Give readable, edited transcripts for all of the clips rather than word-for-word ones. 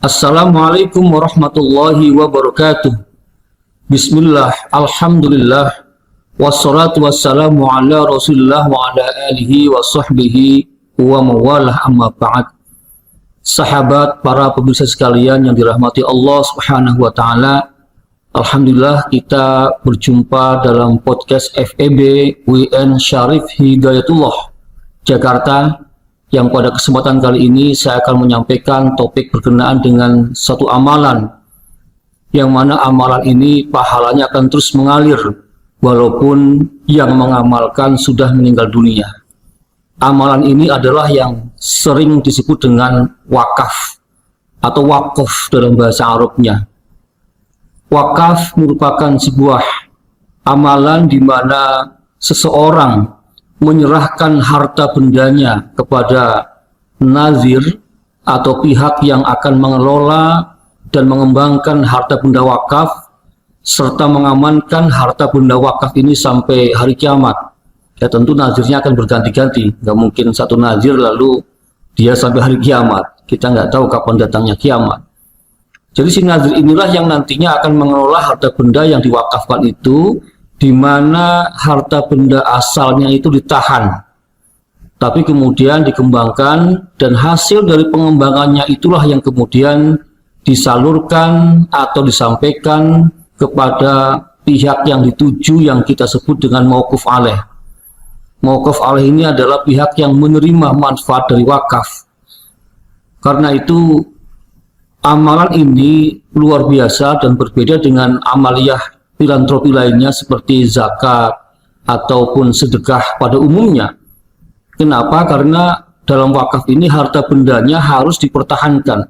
Assalamualaikum warahmatullahi wabarakatuh. Bismillah, alhamdulillah, wassalatu wassalamu ala rasulillah wa ala alihi wa sahbihi wa mawalah amma ba'd. Sahabat, para pemirsa sekalian yang dirahmati Allah subhanahu wa ta'ala, alhamdulillah kita berjumpa dalam podcast FEB WN Syarif Hidayatullah Jakarta, yang pada kesempatan kali ini saya akan menyampaikan topik berkenaan dengan satu amalan, yang mana amalan ini pahalanya akan terus mengalir walaupun yang mengamalkan sudah meninggal dunia. Amalan ini adalah yang sering disebut dengan wakaf atau wakaf dalam bahasa Arabnya. Wakaf merupakan sebuah amalan di mana seseorang menyerahkan harta bendanya kepada nazir atau pihak yang akan mengelola dan mengembangkan harta benda wakaf, serta mengamankan harta benda wakaf ini sampai hari kiamat. Ya tentu nazirnya akan berganti-ganti, nggak mungkin satu nazir lalu dia sampai hari kiamat. Kita nggak tahu kapan datangnya kiamat. Jadi si nazir inilah yang nantinya akan mengelola harta benda yang diwakafkan itu, di mana harta benda asalnya itu ditahan, tapi kemudian dikembangkan, dan hasil dari pengembangannya itulah yang kemudian disalurkan atau disampaikan kepada pihak yang dituju, yang kita sebut dengan mauquf alaih. Mauquf alaih ini adalah pihak yang menerima manfaat dari wakaf. Karena itu amalan ini luar biasa dan berbeda dengan amaliyah filantropi lainnya seperti zakat ataupun sedekah pada umumnya. Kenapa? Karena dalam wakaf ini harta bendanya harus dipertahankan,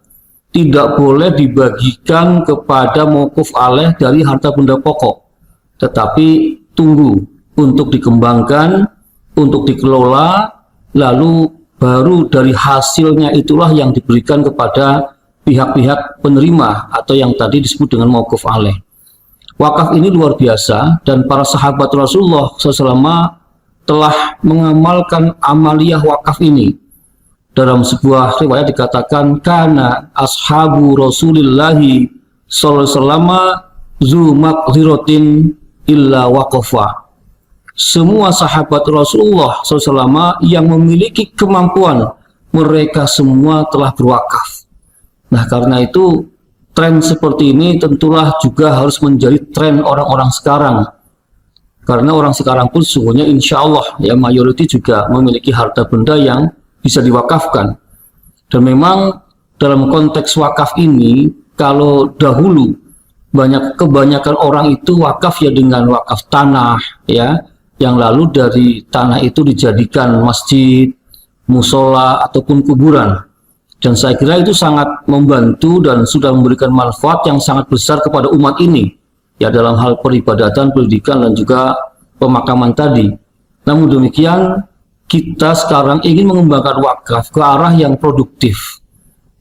tidak boleh dibagikan kepada mauquf alaih dari harta benda pokok, tetapi tunggu untuk dikembangkan, untuk dikelola, lalu baru dari hasilnya itulah yang diberikan kepada pihak-pihak penerima atau yang tadi disebut dengan mauquf alaih. Wakaf ini luar biasa, dan para sahabat Rasulullah SAW telah mengamalkan amaliyah wakaf ini. Dalam sebuah riwayat dikatakan, kana ashabu Rasulillahi SAW zu maqdiratin illa waqafa. Semua sahabat Rasulullah SAW yang memiliki kemampuan, mereka semua telah berwakaf. Nah, karena itu tren seperti ini tentulah juga harus menjadi tren orang-orang sekarang, karena orang sekarang pun sesungguhnya insya Allah ya mayoriti juga memiliki harta benda yang bisa diwakafkan. Dan memang dalam konteks wakaf ini, kalau dahulu kebanyakan orang itu wakaf ya dengan wakaf tanah ya, yang lalu dari tanah itu dijadikan masjid, musola ataupun kuburan. Dan saya kira itu sangat membantu dan sudah memberikan manfaat yang sangat besar kepada umat ini, ya dalam hal peribadatan, pendidikan, dan juga pemakaman tadi. Namun demikian, kita sekarang ingin mengembangkan wakaf ke arah yang produktif.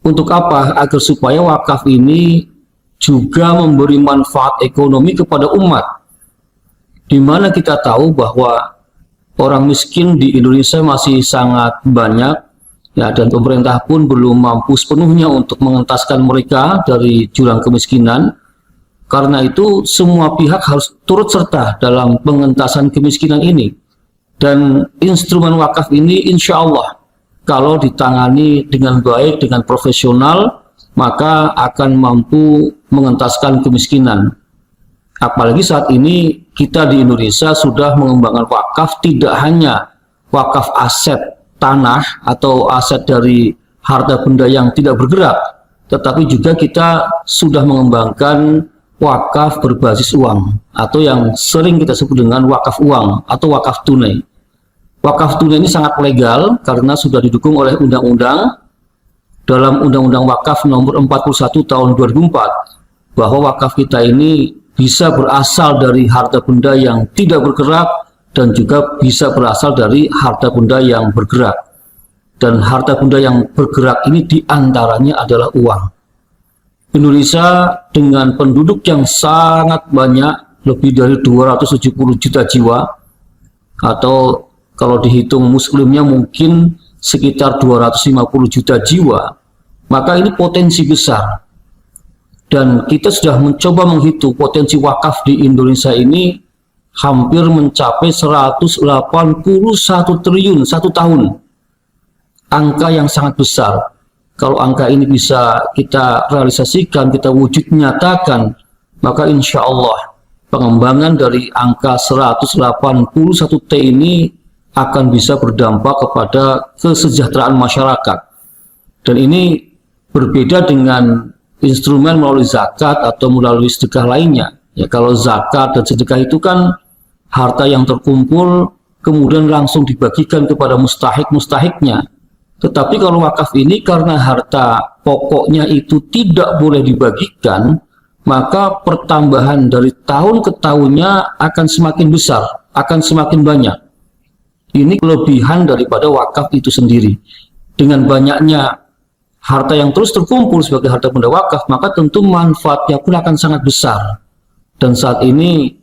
Untuk apa? Agar supaya wakaf ini juga memberi manfaat ekonomi kepada umat. Di mana kita tahu bahwa orang miskin di Indonesia masih sangat banyak, ya, dan pemerintah pun belum mampu sepenuhnya untuk mengentaskan mereka dari jurang kemiskinan. Karena itu semua pihak harus turut serta dalam pengentasan kemiskinan ini. Dan instrumen wakaf ini insya Allah kalau ditangani dengan baik, dengan profesional, maka akan mampu mengentaskan kemiskinan. Apalagi saat ini kita di Indonesia sudah mengembangkan wakaf, tidak hanya wakaf aset tanah atau aset dari harta benda yang tidak bergerak, tetapi juga kita sudah mengembangkan wakaf berbasis uang atau yang sering kita sebut dengan wakaf uang atau wakaf tunai. Wakaf tunai ini sangat legal karena sudah didukung oleh undang-undang. Dalam Undang-Undang Wakaf nomor 41 tahun 2004, bahwa wakaf kita ini bisa berasal dari harta benda yang tidak bergerak dan juga bisa berasal dari harta benda yang bergerak. Dan harta benda yang bergerak ini diantaranya adalah uang. Indonesia dengan penduduk yang sangat banyak, lebih dari 270 juta jiwa, atau kalau dihitung muslimnya mungkin sekitar 250 juta jiwa, maka ini potensi besar. Dan kita sudah mencoba menghitung potensi wakaf di Indonesia ini hampir mencapai 181 triliun satu tahun. Angka yang sangat besar. Kalau angka ini bisa kita realisasikan, kita wujud nyatakan, maka insya Allah pengembangan dari angka 181T ini akan bisa berdampak kepada kesejahteraan masyarakat. Dan ini berbeda dengan instrumen melalui zakat atau melalui sedekah lainnya. Ya, kalau zakat dan sedekah itu kan harta yang terkumpul kemudian langsung dibagikan kepada mustahik-mustahiknya. Tetapi kalau wakaf ini karena harta pokoknya itu tidak boleh dibagikan, maka pertambahan dari tahun ke tahunnya akan semakin besar, akan semakin banyak. Ini kelebihan daripada wakaf itu sendiri. Dengan banyaknya harta yang terus terkumpul sebagai harta benda wakaf, maka tentu manfaatnya pun akan sangat besar. Dan saat ini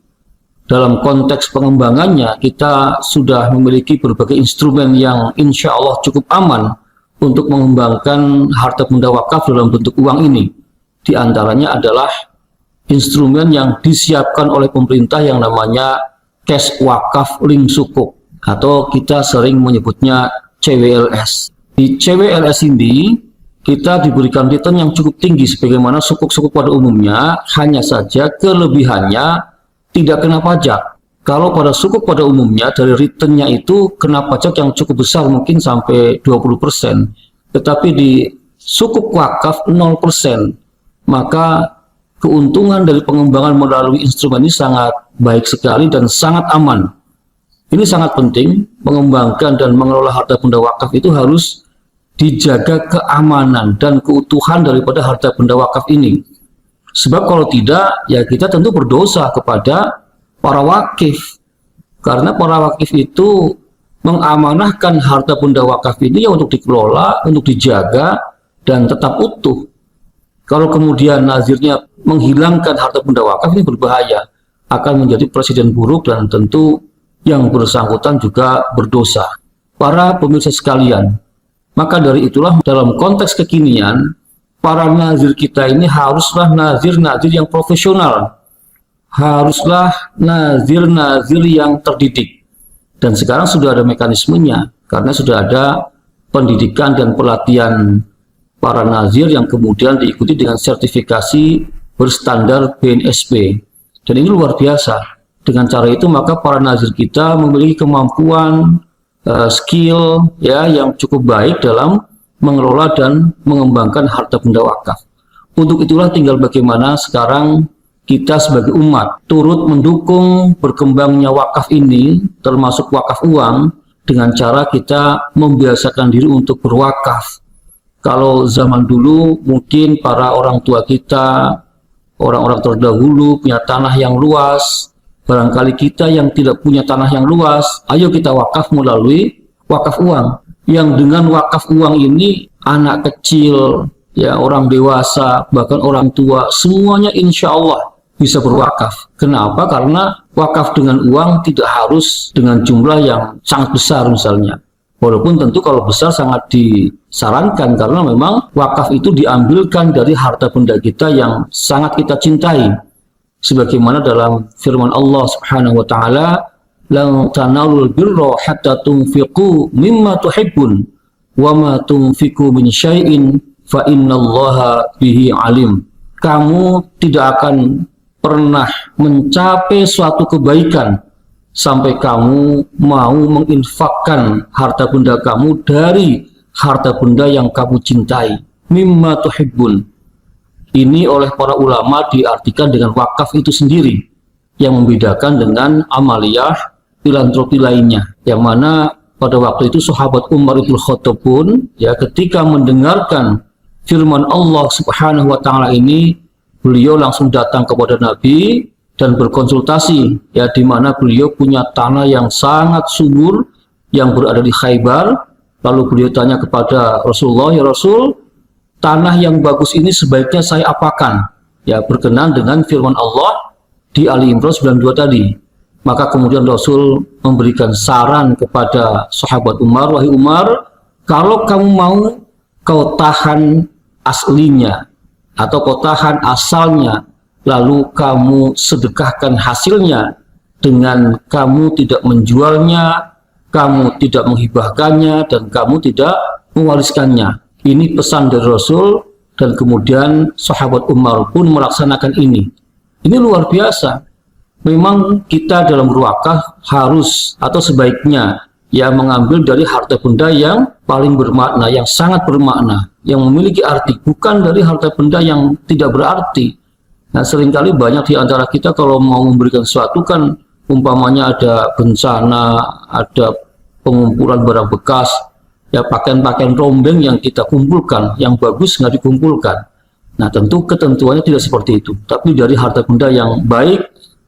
dalam konteks pengembangannya kita sudah memiliki berbagai instrumen yang insya Allah cukup aman untuk mengembangkan harta benda wakaf dalam bentuk uang ini. Di antaranya adalah instrumen yang disiapkan oleh pemerintah yang namanya Cash Wakaf Link Sukuk, atau kita sering menyebutnya CWLS. Di CWLS ini kita diberikan return yang cukup tinggi sebagaimana sukuk-sukuk pada umumnya, hanya saja kelebihannya tidak kena pajak. Kalau pada sukuk pada umumnya dari returnnya itu kena pajak yang cukup besar, mungkin sampai 20%. Tetapi di sukuk wakaf 0%. Maka keuntungan dari pengembangan melalui instrumen ini sangat baik sekali dan sangat aman. Ini sangat penting, mengembangkan dan mengelola harta benda wakaf itu harus dijaga keamanan dan keutuhan daripada harta benda wakaf ini. Sebab kalau tidak, ya kita tentu berdosa kepada para wakif. Karena para wakif itu mengamanahkan harta benda wakaf ini ya untuk dikelola, untuk dijaga, dan tetap utuh. Kalau kemudian nazirnya menghilangkan harta benda wakaf, ini berbahaya. Akan menjadi presiden buruk dan tentu yang bersangkutan juga berdosa. Para pemirsa sekalian, maka dari itulah dalam konteks kekinian, para nazir kita ini haruslah nazir-nazir yang profesional. Haruslah nazir-nazir yang terdidik. Dan sekarang sudah ada mekanismenya, karena sudah ada pendidikan dan pelatihan para nazir yang kemudian diikuti dengan sertifikasi berstandar BNSP. Dan ini luar biasa. Dengan cara itu maka para nazir kita memiliki kemampuan, skill ya yang cukup baik dalam mengelola dan mengembangkan harta benda wakaf. Untuk itulah tinggal bagaimana sekarang kita sebagai umat turut mendukung berkembangnya wakaf ini, termasuk wakaf uang, dengan cara kita membiasakan diri untuk berwakaf. Kalau zaman dulu mungkin para orang tua kita, orang-orang terdahulu punya tanah yang luas, barangkali kita yang tidak punya tanah yang luas, ayo kita wakaf melalui wakaf uang. Yang dengan wakaf uang ini anak kecil, ya orang dewasa, bahkan orang tua, semuanya insya Allah bisa berwakaf. Kenapa? Karena wakaf dengan uang tidak harus dengan jumlah yang sangat besar misalnya. Walaupun tentu kalau besar sangat disarankan, karena memang wakaf itu diambilkan dari harta benda kita yang sangat kita cintai. Sebagaimana dalam firman Allah Subhanahu wa taala, "Lan tanalul birra hatta tunfiqu mimma tuhibbun wa ma tunfiqu min syai'in fa innallaha bihi alim." Kamu tidak akan pernah mencapai suatu kebaikan sampai kamu mau menginfakkan harta benda kamu dari harta benda yang kamu cintai. Mimma tuhibbun. Ini oleh para ulama diartikan dengan wakaf itu sendiri, yang membedakan dengan amaliyah filantropi lainnya, yang mana pada waktu itu sahabat Umar ibn Khattab pun ya ketika mendengarkan firman Allah Subhanahu wa taala ini, beliau langsung datang kepada Nabi dan berkonsultasi, ya di mana beliau punya tanah yang sangat subur yang berada di Khaybar. Lalu beliau tanya kepada Rasulullah, "Ya Rasul, tanah yang bagus ini sebaiknya saya apakan?" Ya berkenan dengan firman Allah di Ali Imran 92 tadi. Maka kemudian Rasul memberikan saran kepada sahabat Umar, "Wahai Umar, kalau kamu mau kau tahan aslinya atau kotahan asalnya, lalu kamu sedekahkan hasilnya dengan kamu tidak menjualnya, kamu tidak menghibahkannya, dan kamu tidak mewariskannya. Ini pesan dari Rasul, dan kemudian sahabat Umar pun melaksanakan ini. Ini luar biasa. Memang kita dalam berwakaf harus atau sebaiknya ya mengambil dari harta benda yang paling bermakna, yang sangat bermakna, yang memiliki arti, bukan dari harta benda yang tidak berarti. Nah, seringkali banyak di antara kita kalau mau memberikan sesuatu kan umpamanya ada bencana, ada pengumpulan barang bekas, ya pakaian-pakaian rombeng yang kita kumpulkan, yang bagus nggak dikumpulkan. Nah, tentu ketentuannya tidak seperti itu. Tapi dari harta benda yang baik,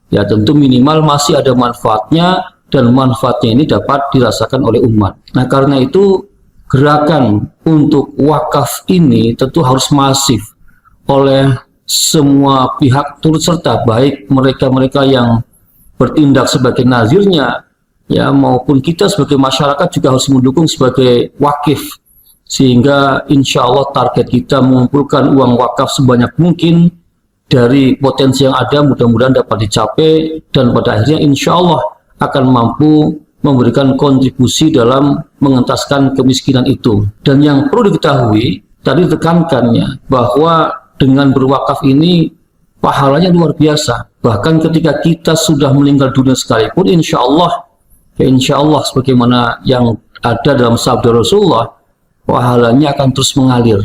ya tentu minimal masih ada manfaatnya, dan manfaatnya ini dapat dirasakan oleh umat. Nah, karena itu gerakan untuk wakaf ini tentu harus masif oleh semua pihak turut serta, baik mereka-mereka yang bertindak sebagai nazirnya, ya maupun kita sebagai masyarakat juga harus mendukung sebagai wakif, sehingga insya Allah target kita mengumpulkan uang wakaf sebanyak mungkin dari potensi yang ada mudah-mudahan dapat dicapai, dan pada akhirnya insya Allah akan mampu memberikan kontribusi dalam mengentaskan kemiskinan itu. Dan yang perlu diketahui, tadi tekankannya bahwa dengan berwakaf ini pahalanya luar biasa. Bahkan ketika kita sudah meninggal dunia sekalipun, insya Allah sebagaimana yang ada dalam sabda Rasulullah, pahalanya akan terus mengalir.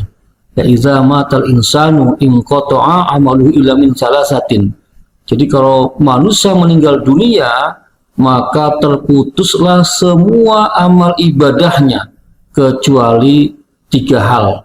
Ya iza matal insanu inqata'a amaluhu illa min salasatin. Jadi kalau manusia meninggal dunia, maka terputuslah semua amal ibadahnya kecuali 3 hal.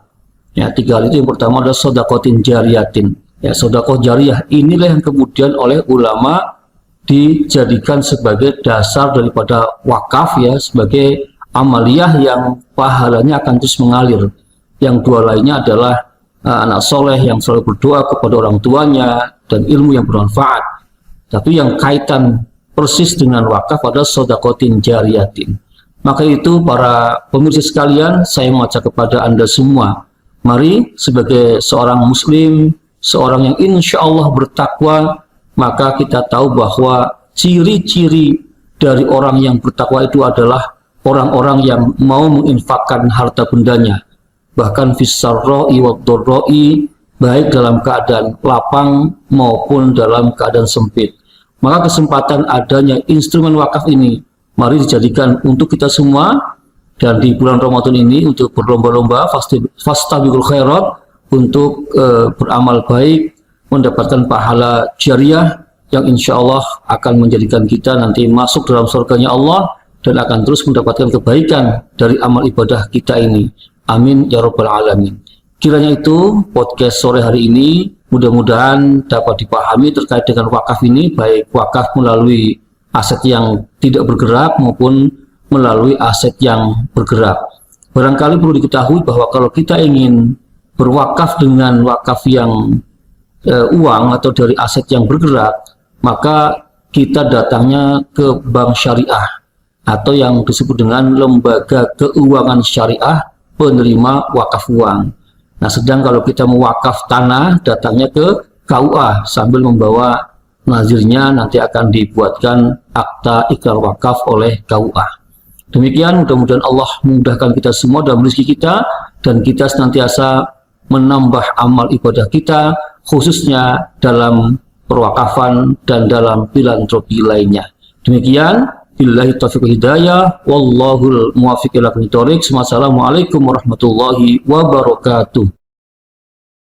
Ya, 3 hal itu yang pertama adalah sedaqatin jariyatin. Ya, sedekah jariyah inilah yang kemudian oleh ulama dijadikan sebagai dasar daripada wakaf, ya, sebagai amaliyah yang pahalanya akan terus mengalir. Yang 2 lainnya adalah anak soleh yang selalu berdoa kepada orang tuanya dan ilmu yang bermanfaat. Tapi yang kaitan persis dengan wakaf pada sedaqatin jariyatin. Maka itu para pemirsa sekalian, saya mengajak kepada Anda semua, mari sebagai seorang muslim, seorang yang insya Allah bertakwa, maka kita tahu bahwa ciri-ciri dari orang yang bertakwa itu adalah orang-orang yang mau menginfakkan harta bendanya, bahkan fis-sarra'i wad-dharra'i, baik dalam keadaan lapang maupun dalam keadaan sempit. Maka kesempatan adanya instrumen wakaf ini mari dijadikan untuk kita semua, dan di bulan Ramadan ini untuk berlomba-lomba fastabiqul khairat, untuk beramal baik, mendapatkan pahala jariah yang insya Allah akan menjadikan kita nanti masuk dalam surganya Allah dan akan terus mendapatkan kebaikan dari amal ibadah kita ini. Amin ya rabbal alamin. Kiranya itu podcast sore hari ini mudah-mudahan dapat dipahami terkait dengan wakaf ini, baik wakaf melalui aset yang tidak bergerak maupun melalui aset yang bergerak. Barangkali perlu diketahui bahwa kalau kita ingin berwakaf dengan wakaf yang uang atau dari aset yang bergerak, maka kita datangnya ke bank syariah atau yang disebut dengan lembaga keuangan syariah penerima wakaf uang. Nah, sedang kalau kita mewakaf tanah, datangnya ke KUA sambil membawa nazirnya, nanti akan dibuatkan akta ikrar wakaf oleh KUA. Demikian, mudah-mudahan Allah memudahkan kita semua dalam rezeki kita, dan kita senantiasa menambah amal ibadah kita, khususnya dalam perwakafan dan dalam filantropi lainnya. Demikian, billahi taufiq wal hidayah, wallahul muwaffiq ila aqwamit thoriq. Wassalamualaikum warahmatullahi wabarakatuh.